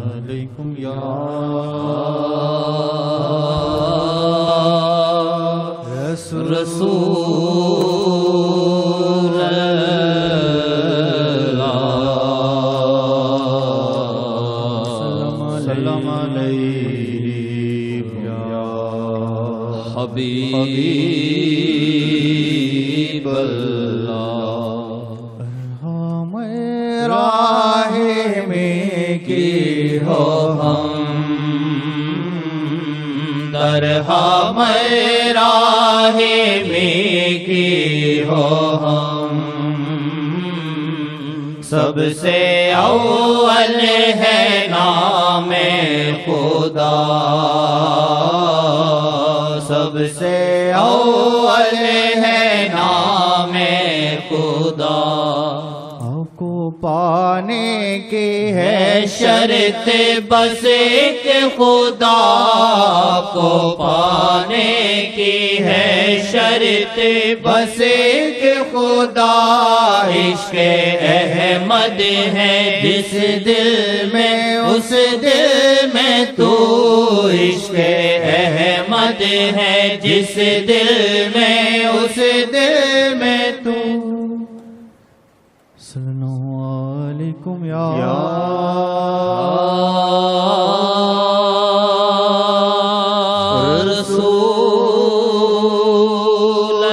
علیکم یا رسول سلام علیکم یا حبیب ہم راہ میں کی ہو ہم در ہم راہ میں کی ہو ہم سب سے اول ہے نام خدا سب سے اول ہے نام خدا آپ کو پانے کی ہے شرط بس ایک خدا کو پانے کی ہے شرط بس ایک خدا عشق احمد ہے جس دل میں اس دل میں تو عشق احمد ہے جس دل میں اس دل میں تو السلام علیکم یا رسول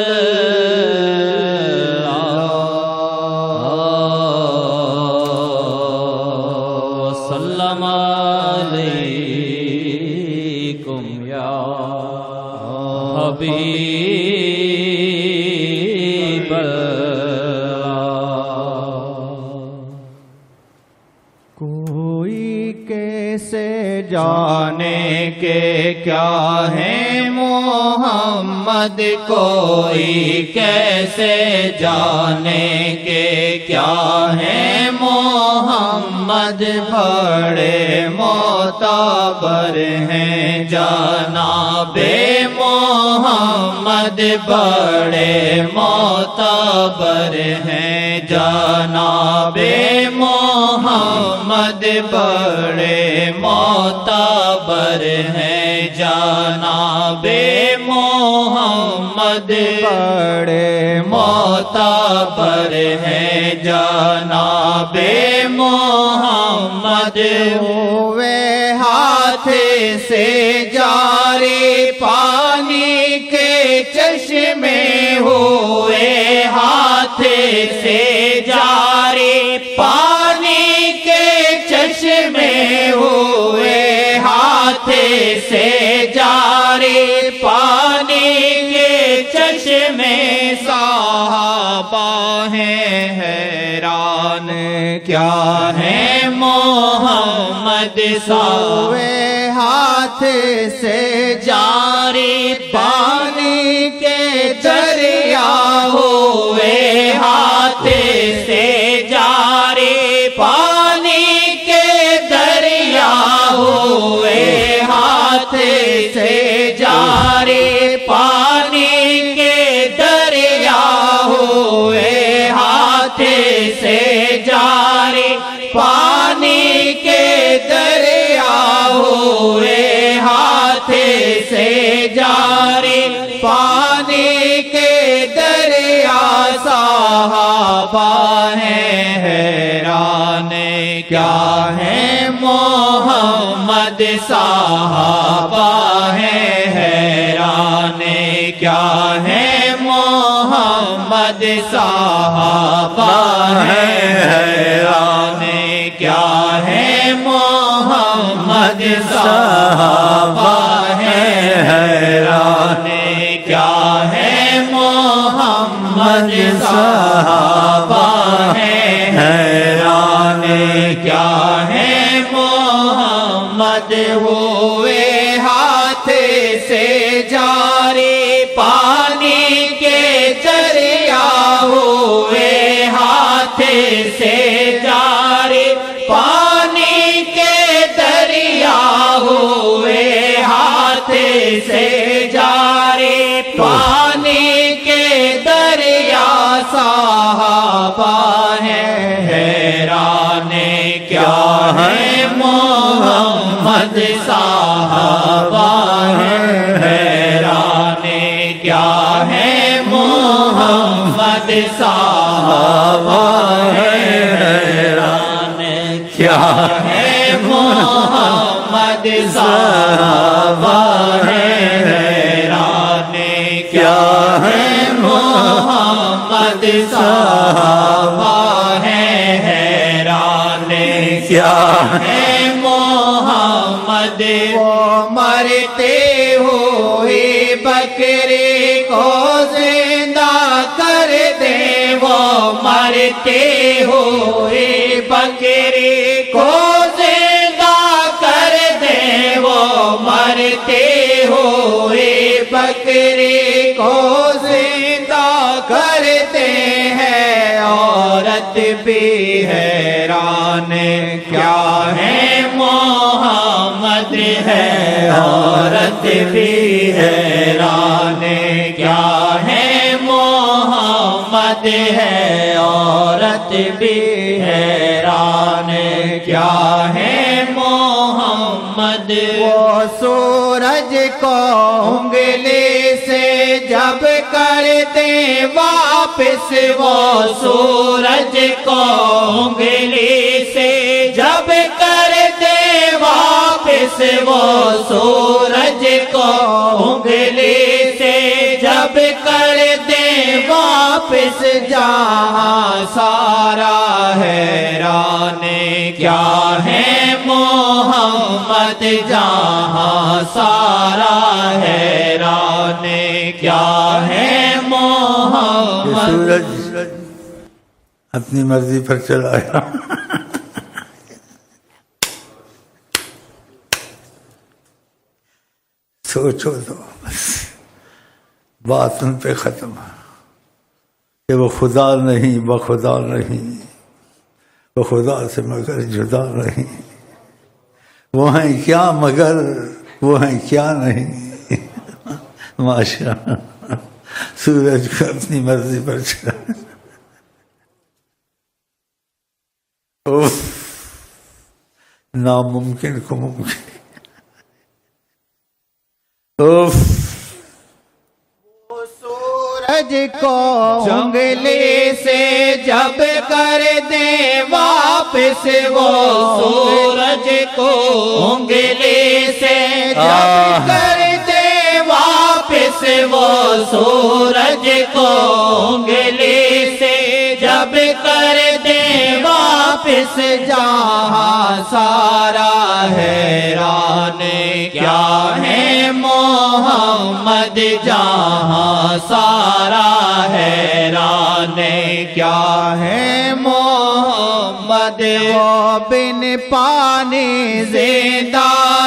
اللہ سلام علیکم یا حبیب کوئی کیسے جانے کے کیا ہے محمد کوئی کیسے جانے کے کیا ہے محمد بڑے معتبر ہیں جناب محمد بڑے معتبر ہیں جناب محمد بڑے معتبر ہیں جناب محمد بڑے معتبر ہیں جناب محمد ہوئے ہاتھ سے جاری پانی کے چشمے ہوئے ہاتھ سے جاری پانی کے چشمے ہوئے ہاتھ سے جاری پانی کے چشمے صحابہ ہیں حیران کیا ہے محمد ہوئے ہاتھ سے جاری پانی کے دریا ہوئے ہاتھ سے جاری پانی کے دریا ہوئے ہاتھ سے جاری پانی کے دریا ہوئے ہاتھ سے جاری پانی کے دریا ہوئے ہاتھ سے جاری پانی کے دریا صحابہ ہیں حیران کیا ہے محمد صحابہ ہیں حیران کیا ہے محمد صحابہ ہیں حیران کیا ہے محمد صحابہ ہیں حیران کیا ہے محمد صحابہ ہیں حیران کیا ہے محمد ہوئے ہاتھ سے جاری پانی کے دریا ہوئے ہاتھ سے جاری پانی کے دریا ہوئے ہاتھ سے جاری پانی کے دریا صحابہ ہیں حیران کیا ہے محمد صحابہ حیران کیا ہے محمد صحابہ حیران کیا ہے محمد صحابہ حیران کیا ہے محمد صحابہ حیران کیا ہے محمد وہ مرتے ہوئے بکرے کو زندہ کر دے وہ مرتے ہوئے بکرے کو زندہ کر دے وہ مرتے ہوئے بکرے کو زندہ کرتے ہیں عورت بھی حیران کیا ہے محمد ہے عورت بھی حیران کیا ہے محمد ہے عورت بھی حیران کیا ہے محمد وہ سورج کو انگلی سے جب کر دے واپس وہ سورج کو انگلی سے جب کر دے واپس وہ سورج کو انگلی سے جب کر دے واپس جہاں سارا حیران کیا ہے محمد جہاں سارا حیران کیا ہے محمد سورج اپنی مرضی پر چلایا سوچو تو بس بات ان پہ ختم کہ وہ خدا نہیں بخدا نہیں وہ خدا سے مگر جدا نہیں وہ ہیں کیا مگر وہ ہیں کیا نہیں ماشاء سورج کو اپنی مرضی پر چلا ناممکن کو ممکن سورج کو انگلی سے جب کر دے واپس وہ سورج کو انگلی سے جب کر دے واپس وہ سورج کو انگلی سے جب کر دے واپس جہاں سارا حیران کیا ہے محمد جہاں سارا حیران کیا ہے محمد وہ بن پانی زندہ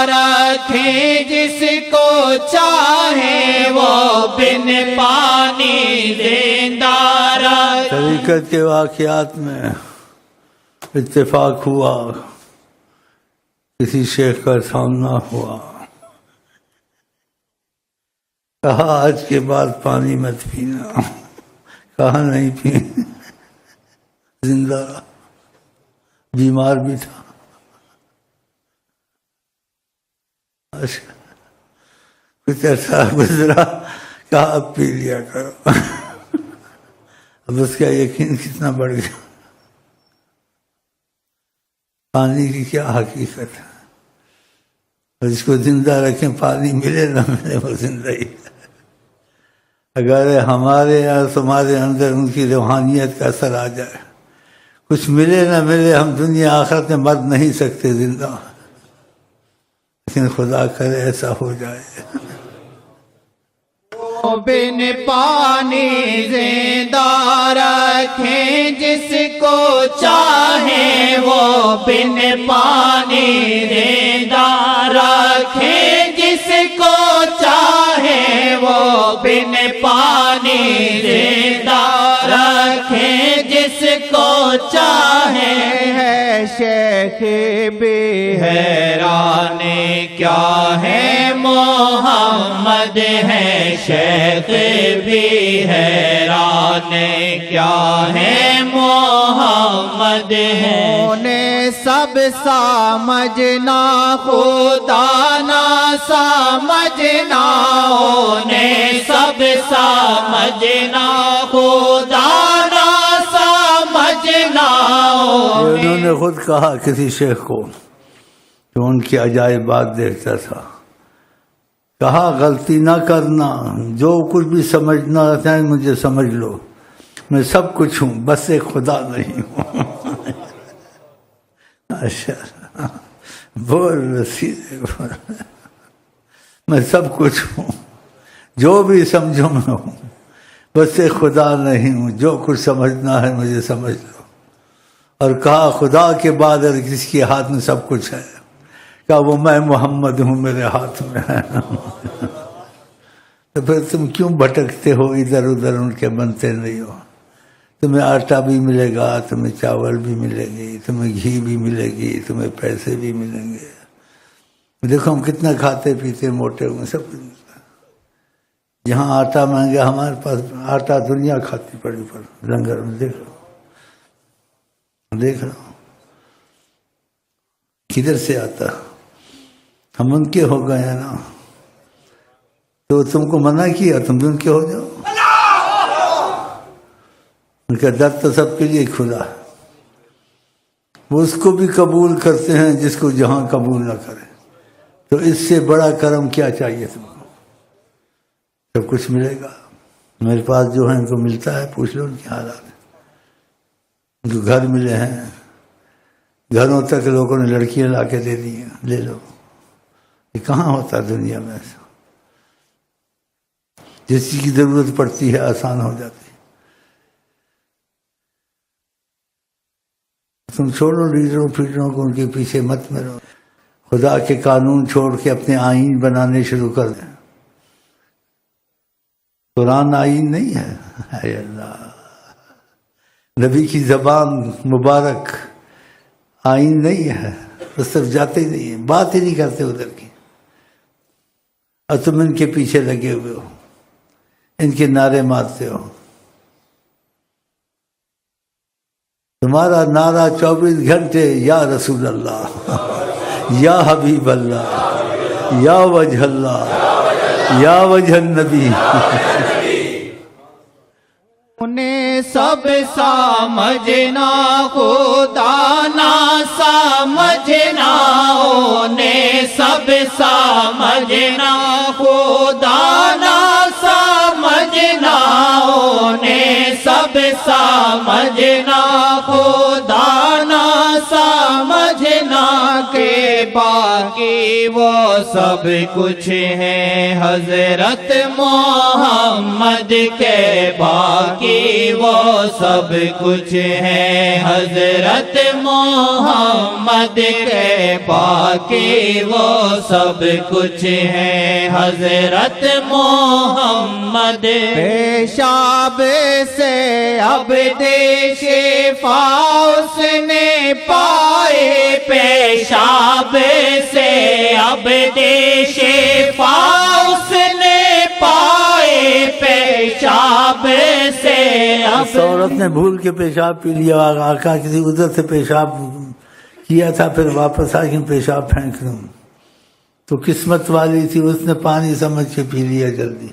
رکھیں جس کو چاہے وہ بن پانی زندہ رکھیں طریقت کے واقعات میں اتفاق ہوا کسی شیخ کا سامنا ہوا کہا آج کے بعد پانی مت پینا کہا نہیں پینا زندہ بیمار بھی تھا کچھ عرصہ گزرا کہا اب پی لیا کرو اب اس کا یقین کتنا بڑھ گیا پانی کی کیا حقیقت ہے جس کو زندہ رکھیں پانی ملے نہ ملے وہ زندہ ہی ہے اگر ہمارے یا تمہارے اندر ان کی روحانیت کا اثر آ جائے کچھ ملے نہ ملے ہم دنیا آخرت میں مر نہیں سکتے زندہ لیکن خدا کرے ایسا ہو جائے بن پانی زندہ رکھیں جس کو چاہے وہ بن پانی زندہ رکھیں جس کو چاہے وہ بن پانی زندہ رکھیں جس کو چاہے ہے شیخ بھی حیران کیا ہے محمد ہے شیخ بھی حیران کیا ہے محمد ہے سب سمجھنا خدا نہ سمجھنا نے سب سمجھنا خدا نہ سمجھنا انہوں نے خود کہا کسی شیخ کو جو ان کی عجائب بات دیکھتا تھا، کہا غلطی نہ کرنا، جو کچھ بھی سمجھنا رہتا ہے مجھے سمجھ لو، میں سب کچھ ہوں، بس ایک خدا نہیں ہوں۔ اچھا بول رسید بول، میں سب کچھ ہوں، جو بھی سمجھو میں ہوں، بس ایک خدا نہیں ہوں، جو کچھ سمجھنا ہے مجھے سمجھ لو۔ اور کہا خدا کے بعد اگر کسی کے ہاتھ میں سب کچھ ہے، کہا وہ میں محمد ہوں، میرے ہاتھ میں ہے۔ تو پھر تم کیوں بھٹکتے ہو ادھر ادھر، ان کے بنتے نہیں ہو؟ تمہیں آٹا بھی ملے گا، تمہیں چاول بھی ملے گی، تمہیں گھی بھی ملے گی، تمہیں پیسے بھی ملیں گے۔ دیکھو ہم کتنا کھاتے پیتے موٹے ہوئے، سب کچھ ملتا ہے۔ جہاں آٹا مہنگا، ہمارے پاس آٹا دنیا کھاتی پڑی پر لنگر میں۔ دیکھ لو کدھر سے آتا، ہم ان کے ہو گئے ہیں نا، تو تم کو منع کیا تم بھی ان کے ہو جاؤ۔ ان کا در تو سب کے لیے کھلا ہے، وہ اس کو بھی قبول کرتے ہیں جس کو جہاں قبول نہ کرے۔ تو اس سے بڑا کرم کیا چاہیے تم کو؟ سب کچھ ملے گا۔ میرے پاس جو ہے ان کو ملتا ہے، پوچھ لو ان کے حالات، ان کو گھر ملے ہیں، گھروں تک لوگوں نے لڑکیاں لا کے دے دی ہیں، لے لو۔ یہ کہاں ہوتا دنیا میں ایسا؟ جس چیز کی ضرورت پڑتی ہے آسان ہو جاتی ہے۔ تم چھوڑو لیڈروں فیڈروں کو، ان کے پیچھے مت مرو، خدا کے قانون چھوڑ کے اپنے آئین بنانے شروع کر دیں۔ قرآن آئین نہیں ہے، اے اللہ، نبی کی زبان مبارک آئین نہیں ہے، اس طرف جاتے ہی نہیں ہیں، بات ہی نہیں کرتے ادھر کی، اور تم ان کے پیچھے لگے ہوئے ہو، ان کے نعرے مارتے ہو۔ تمہارا نعرہ 24 گھنٹے یا رسول اللہ، یا حبیب اللہ، یا وجہ اللہ، یا وجہ النبی۔ انہیں سب سمجھنا خدا نہ سمجھنا، انہیں سب سمجھنا خدا نہ سمجھنا، انہیں سب سمجھنا خدا نہ سمجھنا کہ باقی وہ سب کچھ ہے حضرت محمد کے، باقی وہ سب کچھ ہے حضرت محمد کے، باقی وہ سب کچھ ہے حضرت محمد۔ پیشاب سے اب شفا اس نے پائے، پیشاب سے اب شفا اس نے پائے، پیشاب سے اس عورت نے بھول کے پیشاب پی لیا، آقا کسی ادھر سے پیشاب کیا تھا، پھر واپس آ کے پیشاب پھینک دوں، تو قسمت والی تھی، اس نے پانی سمجھ کے پی لیا جلدی۔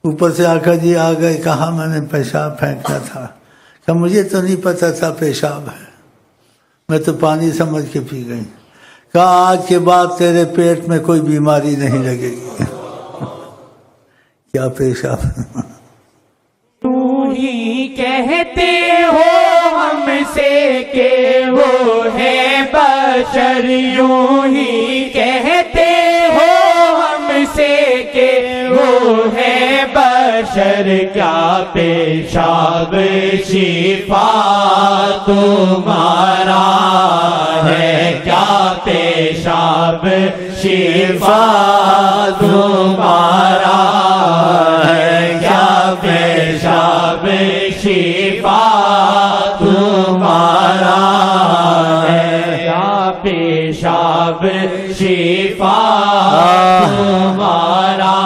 اوپر سے آقا جی آ گئے، کہا میں نے پیشاب پھینکنا تھا، کہ مجھے تو نہیں پتا تھا پیشاب ہے، میں تو پانی سمجھ کے پی گئی۔ کہا آج کے بعد تیرے پیٹ میں کوئی بیماری نہیں لگے گی۔ کیا پیشاب؟ تو ہی کہتے ہو ہم سے کہ وہ ہے بشر، یوں ہی کہتے ہو ہم سے کہ وہ ہے بشر، کیا پیشاب شفا تمہارا ہے، کیا پیشاب شفا تمہارا ہے، کیا پیشاب شفا تمہارا ہے، کیا پیشاب شفا تمہارا